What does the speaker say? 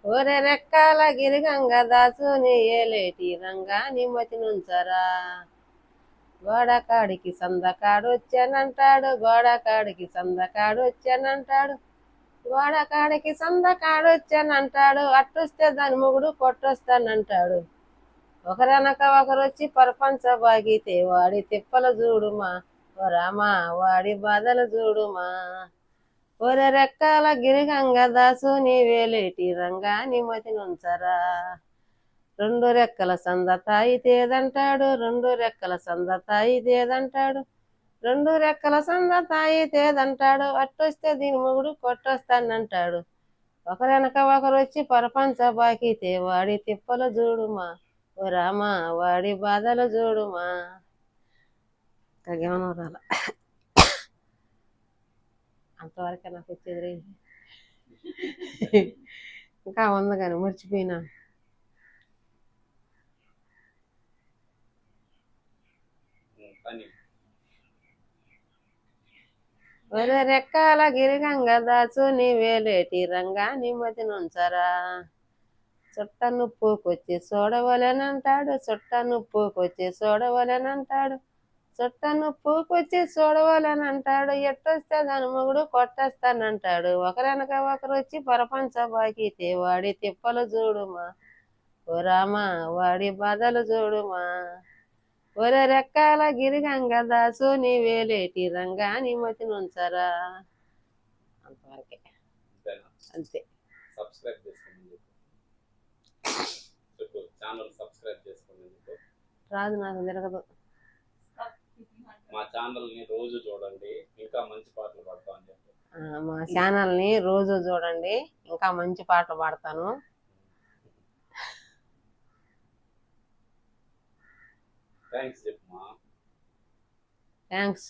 ఒరే రెక్కాల గిరిగంగ దాసుని ఏలేటి రంగా నిమ్మతి నుంచరా గోడకాడికి సందకాడు వచ్చానంటాడు గోడకాడికి సందకాడు వచ్చానంటాడు గోడకాడికి సందకాడు వచ్చానంటాడు అట్టొస్తే దాని మొగుడు కొట్టొస్తానంటాడు ఒకరనక ఒకరు వచ్చి పరపంచ బాగితే వాడి తిప్పల చూడుమా ఓ రామా వాడి బాధలు చూడుమా ఒరే రెక్కాల గిరిగంగ దాసు నీ వేలేటి రంగా నిమ్మతి నుంచరా రెండు రెక్కల సంద తాయితేదంటాడు రెండు రెక్కల సంద తాయితేదంటాడు రెండు రెక్కల సంద తాయితేదంటాడు అట్టొస్తే దీని మొగుడు కొట్టొస్తానంటాడు ఒకరనక ఒకరు వచ్చి పరపంచ బాకితే వాడి తిప్పలు చూడుమా ఓ రామా వాడి బాధలు చూడుమా తగేమన్నా రాల అంతవరకే నాకు వచ్చేది ఇంకా ఉంది కానీ మర్చిపోయినా ఒరే రెక్కాల గిరిగంగ దాసు నీ వేలేటి రంగా నిమ్మతి నుంచరా చుట్ట నుప్పుకొచ్చి చూడవలెనంటాడు చుట్ట నుప్పుకొచ్చి చూడవలెనంటాడు చుట్ట నుప్పుకొచ్చి చూడవలెనంటాడు ఎట్టొస్తే దాని మొగుడు కొట్టేస్తానంటాడు ఒకరనక ఒకరు వచ్చి పరపంచ బాకితే వాడి తిప్పలు చూడుమా ఓ రామా వాడి బాధలు చూడుమా ఒరే రెక్కాల గిరిగంగ దాసు నీ వేలేటి రంగా నిమ్మతి నుంచరా అంతవరకే అంతే రాదు నాకు తిరగదు మా ఛానల్ ని రోజు చూడండి ఇంకా మంచి పాటలు పాడతా అని చెప్పి మా ఛానల్ ని రోజు చూడండి ఇంకా మంచి పాటలు పాడతాను థ్యాంక్స్ చెప్పమా థ్యాంక్స్